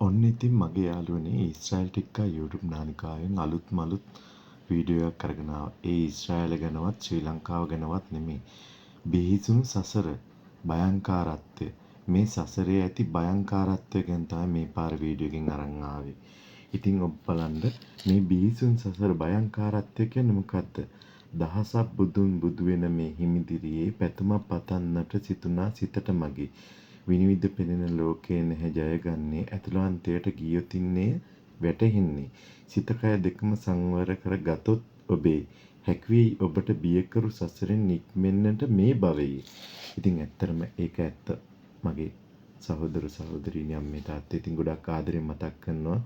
ඔන්න ඉතින් මගේ යාළුවනේ ඊශ්‍රායල් ටික්කා YouTube නාලිකාවෙන් අලුත් වීඩියෝ එකක් අරගෙන ආවා. ඒ ඊශ්‍රායල ගැනවත් ශ්‍රී ලංකාව ගැනවත් නෙමෙයි. බිහිසුණු සසර භයංකාරත්වය. මේ සසරේ ඇති භයංකාරත්වය ගැන තමයි මේ පාර වීඩියෝ එකෙන් අරන් ආවේ. ඉතින් ඔබ බලන්න මේ බිහිසුණු සසර භයංකාරත්වය කියන්නේ මොකද්ද? දහසක් බුදුන් බුදු වෙන මේ හිමිදිරියේ පැතුමක් පතන්නට සිතුනා සිතට මගේ. විනිවිද පෙනෙන ලෝකයේ නැහැ ජයගන්නේ ඇතුළාන්තයට ගියොතින්නේ වැටහෙන්නේ සිත කය දෙකම සංවර කර ගතොත් ඔබේ හැකියි ඔබට බියකරු සසරෙන් නික්මෙන්නට මේ භවයේ. ඉතින් ඇත්තටම ඒක ඇත්ත මගේ සහෝදර සහෝදරියනි අම්මේ තාත්තේ ඉතින් ගොඩක් ආදරෙන් මතක් කරනවා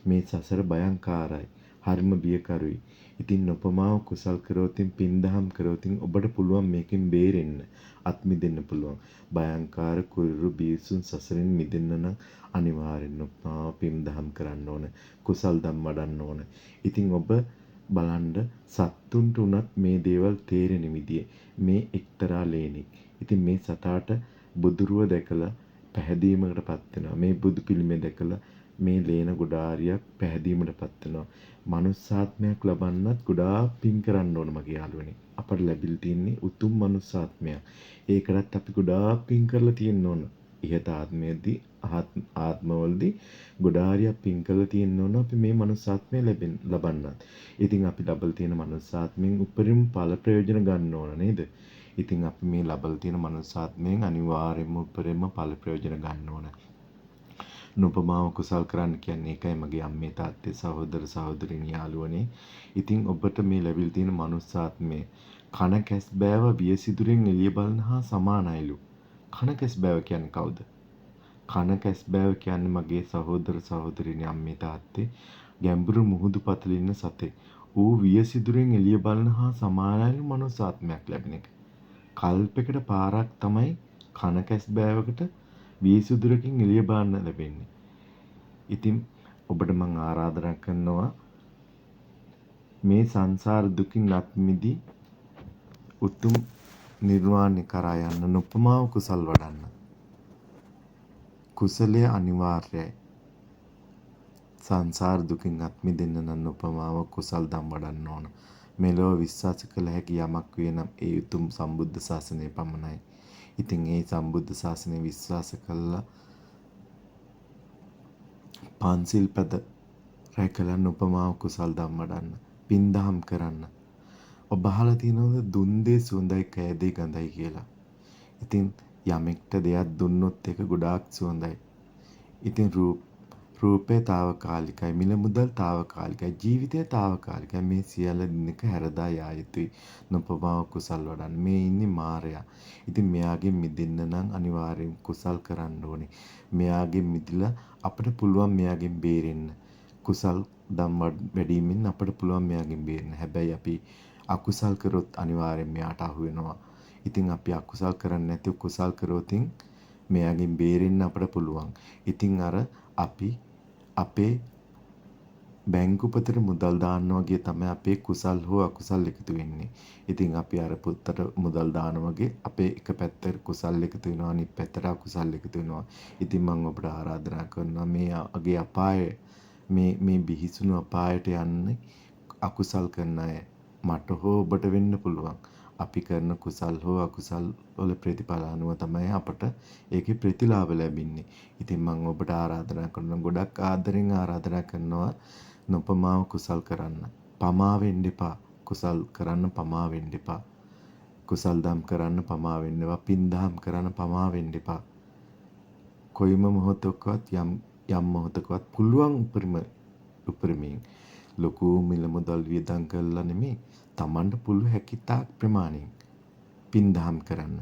මේ සසර භයංකාරයි. හරිම බියකරුයි. ඉතින් නොපමාව කුසල් කරෝතින් පින්දහම් කරෝතින් ඔබට පුළුවන් මේකෙන් බේරෙන්න. අත් මිදෙන්න පුළුවන්. භයංකාර කුරුරු බීසුන් සසරින් මිදෙන්න නම් අනිවාර්යෙන්ම පින්දහම් කරන්න ඕන. කුසල් දම් වඩන්න ඕන. ඉතින් ඔබ බලන්න සත්තුන්ට උනත් මේ දේවල් තේරෙන විදිය මේ එක්තරා ලේනෙක්. ඉතින් මේ සතාට බුදුරුව දැකලා පැහැදීමකටපත් වෙනවා. මේ බුදු පිළිමය දැකලා මේ ලේන ගොඩාරියක් පැහැදීමටපත් වෙනවා. මනුස්සාත්මයක් ලබන්නත් ගොඩාක් පින් කරන්න ඕන මගේ යාළුවනේ. අපට ලැබිලා තියෙන්නේ උතුම් මනුස්සාත්මයක්. ඒකටත් අපි ගොඩාක් පින් කරලා තියෙන්න ඕන. ඉහත ආත්මයේදී ආත්මවලදී ගොඩාරියක් පින් කරලා තියෙන්න ඕන අපි මේ මනුස්සාත්මය ලබන්නත්. ඉතින් අපි ලබලා තියෙන මනුස්සාත්මෙන් උපරිම ඵල ප්‍රයෝජන ගන්න ඕන නේද? ඉතින් අපි මේ ලබලා තියෙන මනුස්සාත්මයෙන් අනිවාර්යයෙන්ම උපරිම ඵල ප්‍රයෝජන ගන්න ඕන. නුපමාව කුසල් කරන්න කියන්නේ ඒකයි මගේ අම්මේ තාත්තේ සහෝදර සහෝදරියනි යාළුවනේ. ඉතින් ඔබට මේ ලැබිලා තියෙන මනුස්සාත්මය කන කැස් බෑව වියසිදුරෙන් එළිය බලන හා සමානයිලු. කන කැස් බෑව කියන්නේ කවුද? කන කැස් බෑව කියන්නේ මගේ සහෝදර සහෝදරියනි අම්මේ තාත්තේ ගැඹුරු මුහුදු පතල ඉන්න සතෙක්. ඌ වියසිදුරෙන් එළිය බලන හා සමානයිලු මනුස්සාත්මයක් ලැබෙන එක. කල්පයකට පාරක් තමයි කන කැස් බෑවකට වියසිදුරකින් එළිය බලන්න ලැබෙන්නේ. ඉතින් ඔබට මම ආරාධනා කරනවා මේ සංසාර දුකින් අත් මිදී උතුම් නිර්වාණය කරා යන්න නොපමාව කුසල් වඩන්න. කුසලය අනිවාර්යයි. සංසාර දුකින් අත් මිදෙන්න නම් නොපමාව කුසල් දම් වඩන්න ඕන. මෙලොව විශ්වාස කළ හැකි යමක් වේ නම් ඒ උතුම් සම්බුද්ධ ශාසනය පමණයි. ඉතින් ඒ සම්බුද්ධ ශාසනය විශ්වාස කළා පන්සිල් පද රැකලා උපමාව කුසල් දම් වඩන්න. පින්දහම් කරන්න. ඔබ අහලා තියෙනවද දුන් දේ සුවඳයි කෑ දේ ගඳයි කියලා. ඉතින් යමෙක්ට දෙයක් දුන්නොත් ඒක ගොඩාක් සුවඳයි. ඉතින් රූපේ తాවකාලිකයි, මිල මුදල් తాවකාලිකයි, ජීවිතය తాවකාලිකයි. මේ සියල්ල දිනක හැරදා යා යුතුයි. නොපමාව කුසල් වඩන්න. මේ ඉන්නේ මායя. ඉතින් මෙයාගෙන් මිදෙන්න නම් අනිවාර්යෙන් කුසල් කරන්න ඕනේ. මෙයාගෙන් මිදිලා අපිට පුළුවන් මෙයාගෙන් බේරෙන්න. කුසල් දම් වැඩිමින් අපිට පුළුවන් මෙයාගෙන් බේරෙන්න. හැබැයි අපි අකුසල් කරොත් අනිවාර්යෙන් මෙයාට අහු වෙනවා. ඉතින් අපි අකුසල් කරන්නේ නැතිව කුසල් කරොතින් මෙයාගෙන් බේරෙන්න අපිට පුළුවන්. ඉතින් අර අපි අපේ බැංකු පොතට මුදල් දානවා වගේ තමයි අපේ කුසල් හෝ අකුසල් එකතු වෙන්නේ. ඉතින් අපි අර පොත්තට මුදල් දානවා වගේ අපේ එක පැත්තට කුසල් එකතු වෙනවා අනිත් පැත්තට අකුසල් එකතු වෙනවා. ඉතින් මම ඔබට ආරාධනා කරනවා මේ අගේ අපාය මේ බිහිසුණු අපායට යන්නේ අකුසල් කරන අය. මට හෝ ඔබට වෙන්න පුළුවන්. අපි කරන කුසල් හෝ අකුසල් වල ප්‍රතිඵල අනුව තමයි අපට ඒකේ ප්‍රතිලාභ ලැබෙන්නේ. ඉතින් මම ඔබට ආරාධනා කරනවා ගොඩක් ආදරෙන් ආරාධනා කරනවා නොපමාව කුසල් කරන්න. පමා වෙන්න එපා. කුසල් කරන්න පමා වෙන්න එපා. කුසල් දම් කරන්න පමා වෙන්න එපා. පින් දහම් කරන්න පමා වෙන්න එපා. කොයිම මොහොතකවත් යම් මොහොතකවත් පුළුවන් උපරිමයෙන් ලොකු මිල මුදල් වියදම් කරලා නෙමෙයි තමන්ට පුළු හැකි තාක් ප්‍රමාණයෙන් පින් දහම් කරන්න.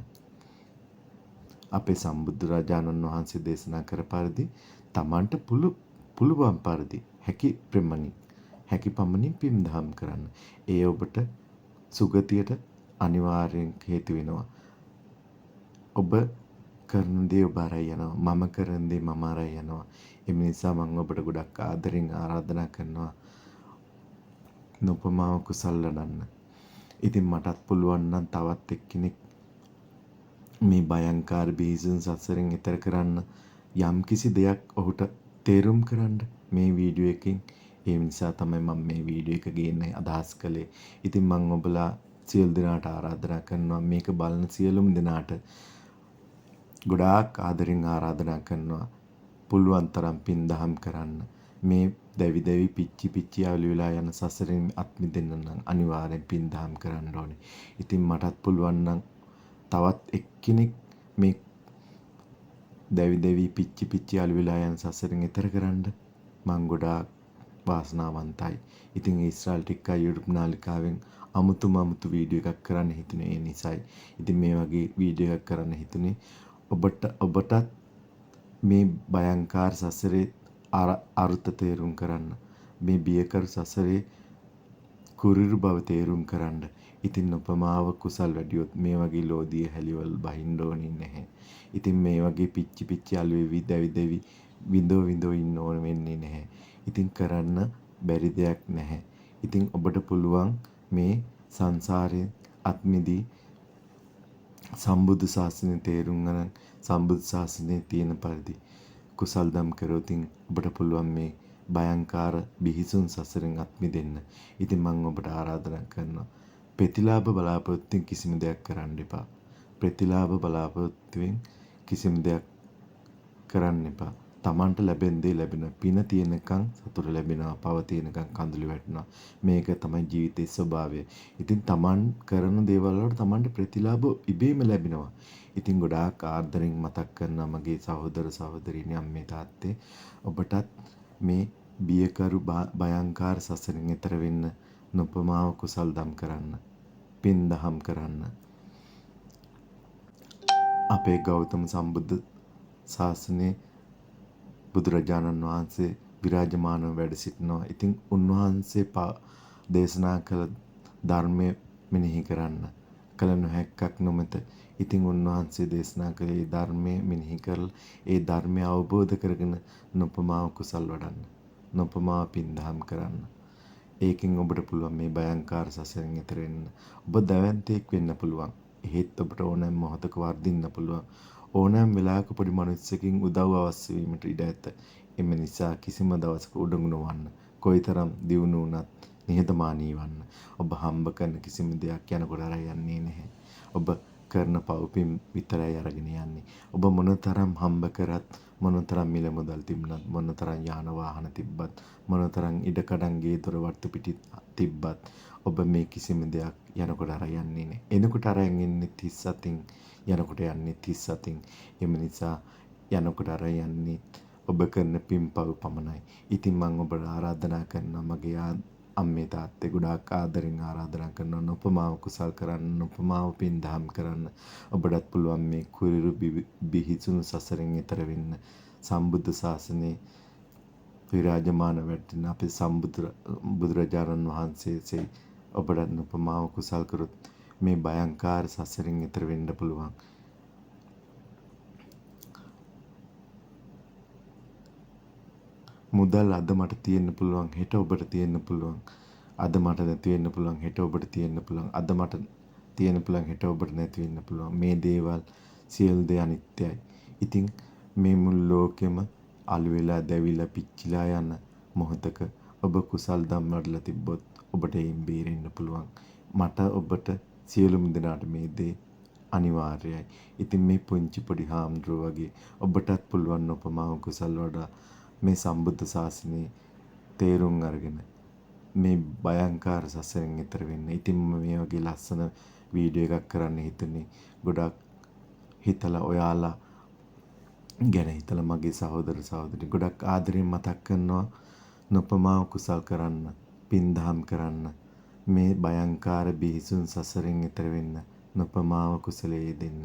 අපේ සම්බුදු රජාණන් වහන්සේ දේශනා කර පරිදි තමන්ට පුළුවන් පරිදි හැකි පමණින් පින් දහම් කරන්න. ඒ ඔබට සුගතියට අනිවාර්යෙන් හේතු වෙනවා. ඔබ කරන දේ ඔබ අරයි යනවා. මම කරන දේ මම අරයි යනවා. ඒ නිසා මම ඔබට ගොඩක් ආදරෙන් ආරාධනා කරනවා නොපමාව කුසල් වඩන්න. ඉතින් මටත් පුළුවන් නම් තවත් එක්කෙනෙක් මේ භයංකාර බීජන් සසරෙන් එතර කරන්න යම් කිසි දෙයක් ඔහුට තේරුම් කරන්න මේ වීඩියෝ එකෙන්. ඒ නිසා තමයි මම මේ වීඩියෝ එක ගේන්න අදහස් කළේ. ඉතින් මම ඔබලා සියලු දෙනාට ආරාධනා කරනවා මේක බලන සියලුම දෙනාට ගොඩාක් ආදරෙන් ආරාධනා කරනවා පුළුවන් තරම් පින් දහම් කරන්න. මේ දැවි දැවි පිච්චි පිච්චි අවලි වෙලා යන සසරෙන් අත් මිදෙන්න නම් අනිවාර්යෙන් පින් දහම් කරන්න ඕනේ. ඉතින් මටත් පුළුවන් නම් තවත් එක්කෙනෙක් මේ දැවි දැවි පිච්චි පිච්චි අවලි වෙලා යන සසරෙන් එතර කරන්න මං ගොඩාක් වාසනාවන්තයි. ඉතින් ඊශ්‍රායල් ටික්කා YouTube නාලිකාවෙන් අමුතු වීඩියෝ එකක් කරන්න හිතුනේ ඒ නිසයි. ඉතින් මේ වගේ වීඩියෝ එකක් කරන්න හිතුනේ ඔබටත් මේ භයංකාර සසරේ අරුත තේරුම් කරන්න. මේ බියකර සසරේ කුරිරු බව තේරුම් කරන්න. ඉතින් උපමාව කුසල් වැඩියොත් මේ වගේ ලෝදිය හැලිවල් බහින්න ඕනේ නැහැ. ඉතින් මේ වගේ පිච්චි පිච්චි අලුවෙවි දැවි දැවි විඳෝ ඉන්න ඕන වෙන්නේ නැහැ. ඉතින් කරන්න බැරි දෙයක් නැහැ. ඉතින් ඔබට පුළුවන් මේ සංසාරයෙන් අත්මිදී සම්බුදු ශාසනය තේරුම් ගන්න සම්බුදු ශාසනයේ තියෙන පරිදි කුසල් දම් කරොතින් ඔබට පුළුවන් මේ භයංකාර බිහිසුන් සසරෙන් අත් මිදෙන්න. ඉතින් මම ඔබට ආරාධනා කරනවා ප්‍රතිලාභ බලාපොරොත්තුෙන් කිසිම දෙයක් කරන්න එපා. ප්‍රතිලාභ බලාපොරොත්තුෙන් කිසිම දෙයක් කරන්න එපා. Tamanට ලැබෙන දේ ලැබෙන පින තියෙනකන් සතුට ලැබෙනවා. පව තියෙනකන් කඳුළු වැටෙනවා. මේක තමයි ජීවිතයේ ස්වභාවය. ඉතින් Taman කරන දේවල් වලට Tamanට ප්‍රතිලාභ ඉබේම ලැබෙනවා. ඉතින් ගොඩාක් ආදරෙන් මතක් කරනවා මගේ සහෝදර සහෝදරියනි අම්මේ තාත්තේ ඔබටත් මේ බියකරු භයංකාර සසරෙන් එතර වෙන්න නොපමාව කුසල් දම් කරන්න. පින් දහම් කරන්න. අපේ ගෞතම සම්බුද්ධ ශාසනයේ බුදුරජාණන් වහන්සේ විරාජමානව වැඩ සිටිනවා. ඉතින් උන්වහන්සේ දේශනා කළ ධර්මය මෙනෙහි කරන්න. කල නොහැක්කක් නොමැත. ඉතින් උන්වහන්සේ දේශනා කළේ ධර්මය මෙනෙහි කරලා ඒ ධර්මය අවබෝධ කරගෙන නොපමාව කුසල් වඩන්න. නොපමාව පින් දහම් කරන්න. ඒකෙන් ඔබට පුළුවන් මේ භයංකාර සසරෙන් එතර වෙන්න. ඔබ දැවැන්තයෙක් වෙන්න පුළුවන්. එහෙත් ඔබට ඕනෑම මොහොතක වර්ධින්න පුළුවන්. ඕනෑම වෙලාවක පොඩි මිනිස්සෙකින් උදව් අවශ්‍ය වීමට ඉඩ ඇත. එම නිසා කිසිම දවසක උඩඟු නොවන්න. කොයිතරම් දියුණු වුණත් නිහතමානී වන්න. ඔබ හම්බ කරන කිසිම දෙයක් යනකොට අර යන්නේ නැහැ. ඔබ කරන පව්පින් විතරයි අරගෙන යන්නේ. ඔබ මොනතරම් හම්බ කරත් මොනතරම් මිල මුදල් තිබුණත් මොනතරම් යාන වාහන තිබ්බත් මොනතරම් ඉඩකඩම් ගේ දොර වට්ටු පිටි තිබ්බත් ඔබ මේ කිසිම දෙයක් යනකොට අර යන්නේ නැහැ. එනකොට අරන් එන්නේ 37න් යනකොට යන්නේ 37න්. එම නිසා යනකොට අර යන්නේ ඔබ කරන පින්පව් පමණයි. ඉතින් මම ඔබට ආරාධනා කරනවා මගේ අම්මේ තාත්තේ ගොඩාක් ආදරෙන් ආරාධනා කරනවා නොපමාව කුසල් කරන්න නොපමාව පින් දහම් කරන්න. ඔබටත් පුළුවන් මේ කුරිරු බිහිසුණු සසරෙන් එතර වෙන්න. සම්බුද්ධ ශාසනයේ විරාජමාන වෙන්න අපේ බුදුරජාණන් වහන්සේසේ ඔබට නොපමාව කුසල් කරොත් මේ භයංකාර සසරෙන් එතර වෙන්න පුළුවන්. මුදල් අද මට තියෙන්න පුළුවන් හෙට ඔබට තියෙන්න පුළුවන්. අද මට නැති වෙන්න පුළුවන් හෙට ඔබට තියෙන්න පුළුවන්. අද මට තියෙන්න පුළුවන් හෙට ඔබට නැති වෙන්න පුළුවන්. මේ දේවල් සියලු දේ අනිත්‍යයි. ඉතින් මේ මුළු ලෝකෙම අළු වෙලා දැවිලා පිච්චිලා යන මොහොතක ඔබ කුසල් දම් වඩලා තිබ්බොත් ඔබට එයින් බේරෙන්න පුළුවන්. මට ඔබට සියලුම දෙනාට මේ දේ අනිවාර්යයි. ඉතින් මේ පුංචි පොඩි හාමුදුරුවෝ වගේ ඔබටත් පුළුවන් උපමාව කුසල් වඩා මේ සම්බුද්ධ ශාසනයේ තේරුම් අරගෙන මේ භයංකාර සසරෙන් එතර වෙන්න. ඉතින් මේ වගේ ලස්සන වීඩියෝ එකක් කරන්න හිතුනේ. ගොඩක් හිතලා ඔයාලා ගැන හිතලා මගේ සහෝදර සහෝදරි ගොඩක් ආදරෙන් මතක් කරනවා නොපමාව කුසල් කරන්න, පින් දහම් කරන්න. මේ භයංකාර බිහිසුන් සසරෙන් එතර වෙන්න නොපමාව කුසලයේ දෙන්න.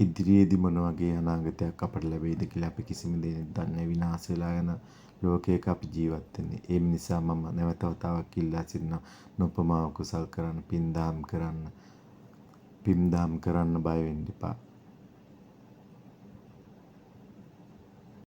ඉදිරියේදී මොන වගේ අනාගතයක් අපට ලැබෙයිද කියලා අපි කිසිම දෙයක් දන්නේ නැහැ. විනාශ වෙලා යන ලෝකයක අපි ජීවත් වෙන්නේ. ඒ නිසා මම නැවත වතාවක් ඉල්ලා සිටිනවා නොපමාව කුසල් කරන්න, පින් දහම් කරන්න. පින් දහම් කරන්න බය වෙන්න එපා.